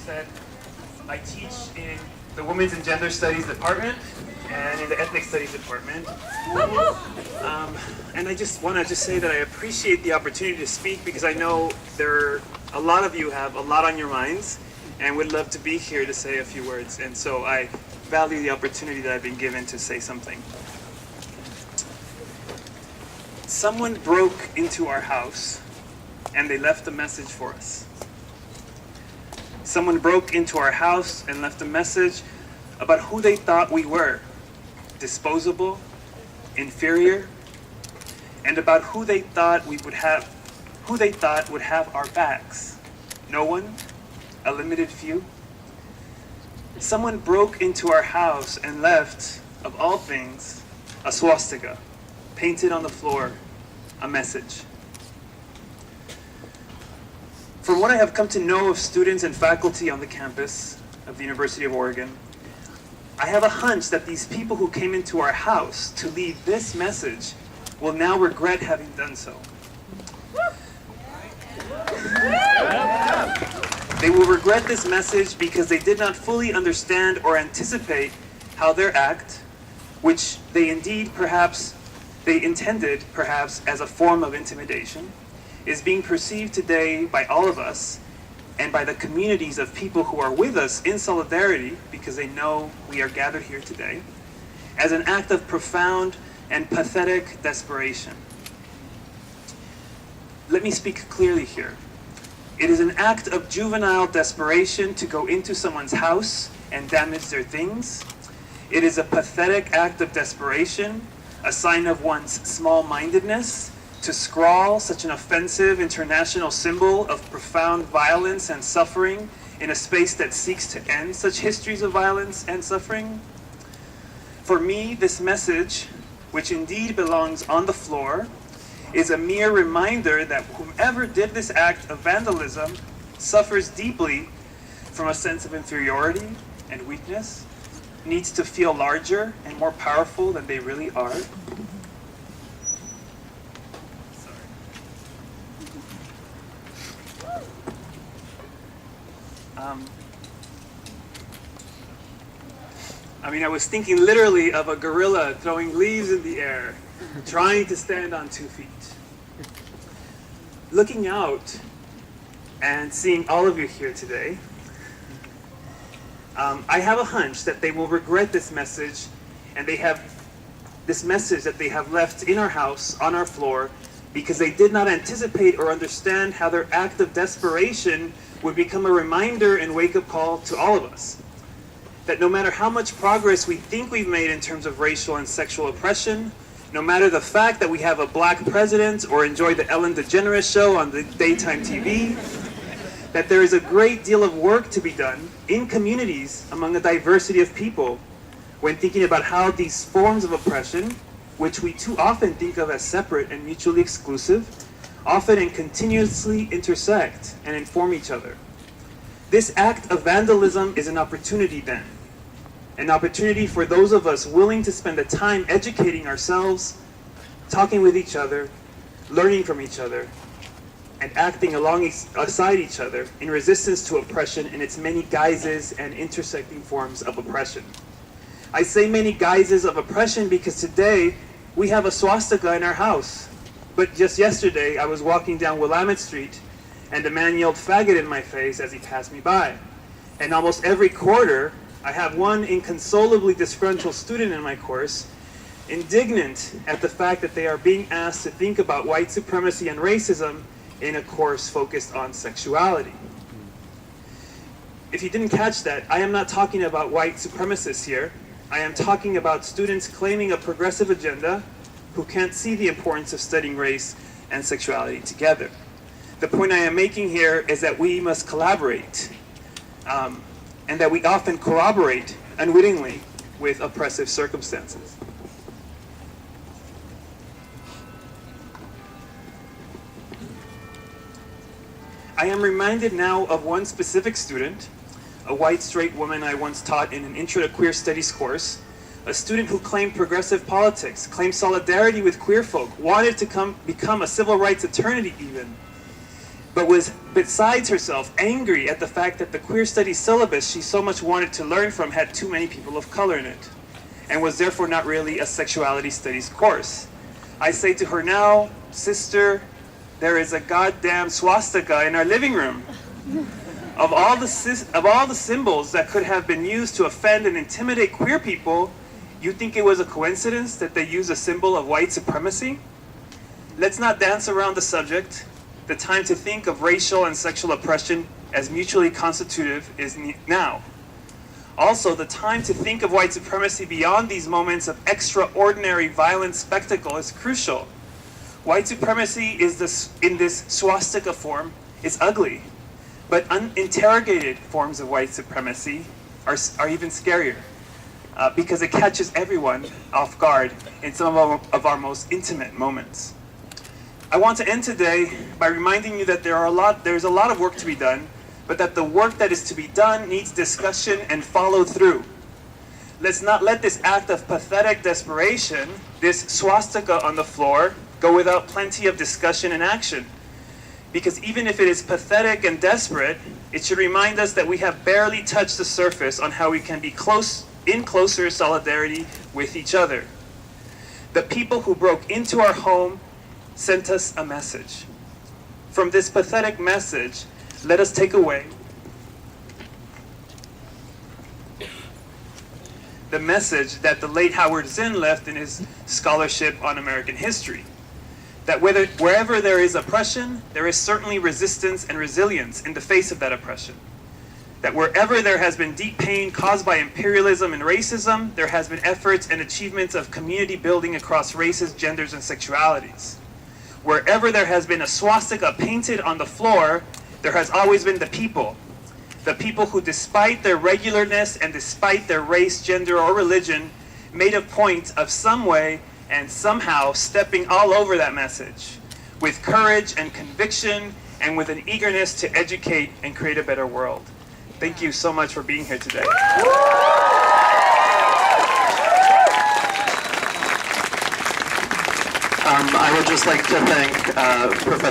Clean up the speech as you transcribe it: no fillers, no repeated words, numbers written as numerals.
said, I teach in the Women's and Gender Studies department and in the Ethnic Studies department. And I just want to say that I appreciate the opportunity to speak because I know a lot of you have a lot on your minds and would love to be here to say a few words. And so I value the opportunity that I've been given to say something. Someone broke into our house and they left a message for us. Someone broke into our house and left a message about who they thought we were, disposable, inferior, and about who they thought would have our backs. No one, a limited few. Someone broke into our house and left, of all things, a swastika, painted on the floor, a message. From what I have come to know of students and faculty on the campus of the University of Oregon, I have a hunch that these people who came into our house to leave this message will now regret having done so. They will regret this message because they did not fully understand or anticipate how their act, which they intended perhaps as a form of intimidation, is being perceived today by all of us and by the communities of people who are with us in solidarity, because they know we are gathered here today, as an act of profound and pathetic desperation. Let me speak clearly here. It is an act of juvenile desperation to go into someone's house and damage their things. It is a pathetic act of desperation, a sign of one's small-mindedness, to scrawl such an offensive international symbol of profound violence and suffering in a space that seeks to end such histories of violence and suffering. For me, this message, which indeed belongs on the floor, is a mere reminder that whomever did this act of vandalism suffers deeply from a sense of inferiority and weakness, needs to feel larger and more powerful than they really are. I was thinking literally of a gorilla throwing leaves in the air, trying to stand on 2 feet. Looking out and seeing all of you here today, I have a hunch that they will regret this message, and they have this message that they have left in our house, on our floor, because they did not anticipate or understand how their act of desperation would become a reminder and wake-up call to all of us. That no matter how much progress we think we've made in terms of racial and sexual oppression, no matter the fact that we have a black president or enjoy the Ellen DeGeneres show on the daytime TV, that there is a great deal of work to be done in communities among a diversity of people when thinking about how these forms of oppression, which we too often think of as separate and mutually exclusive, often and continuously intersect and inform each other. This act of vandalism is an opportunity then. An opportunity for those of us willing to spend the time educating ourselves, talking with each other, learning from each other, and acting alongside each other in resistance to oppression in its many guises and intersecting forms of oppression. I say many guises of oppression because today we have a swastika in our house. But just yesterday I was walking down Willamette Street and a man yelled faggot in my face as he passed me by. And almost every quarter, I have one inconsolably disgruntled student in my course, indignant at the fact that they are being asked to think about white supremacy and racism in a course focused on sexuality. If you didn't catch that, I am not talking about white supremacists here. I am talking about students claiming a progressive agenda who can't see the importance of studying race and sexuality together. The point I am making here is that we must collaborate, and that we often corroborate unwittingly with oppressive circumstances. I am reminded now of one specific student, a white straight woman I once taught in an Intro to Queer Studies course, a student who claimed progressive politics, claimed solidarity with queer folk, wanted to become a civil rights attorney even, but was besides herself, angry at the fact that the queer studies syllabus she so much wanted to learn from had too many people of color in it, and was therefore not really a sexuality studies course. I say to her now, sister, there is a goddamn swastika in our living room. Of all the symbols that could have been used to offend and intimidate queer people, you think it was a coincidence that they use a symbol of white supremacy? Let's not dance around the subject. The time to think of racial and sexual oppression as mutually constitutive is now. Also, the time to think of white supremacy beyond these moments of extraordinary violent spectacle is crucial. White supremacy in this swastika form is ugly, but uninterrogated forms of white supremacy are even scarier because it catches everyone off guard in some of our most intimate moments. I want to end today by reminding you that there's a lot of work to be done, but that the work that is to be done needs discussion and follow through. Let's not let this act of pathetic desperation, this swastika on the floor, go without plenty of discussion and action. Because even if it is pathetic and desperate, it should remind us that we have barely touched the surface on how we can be in closer solidarity with each other. The people who broke into our home sent us a message. From this pathetic message, let us take away the message that the late Howard Zinn left in his scholarship on American history. That wherever there is oppression, there is certainly resistance and resilience in the face of that oppression. That wherever there has been deep pain caused by imperialism and racism, there has been efforts and achievements of community building across races, genders, and sexualities. Wherever there has been a swastika painted on the floor, there has always been the people who, despite their regularness and despite their race, gender, or religion, made a point of some way and somehow stepping all over that message with courage and conviction and with an eagerness to educate and create a better world. Thank you so much for being here today. I would just like to thank Professor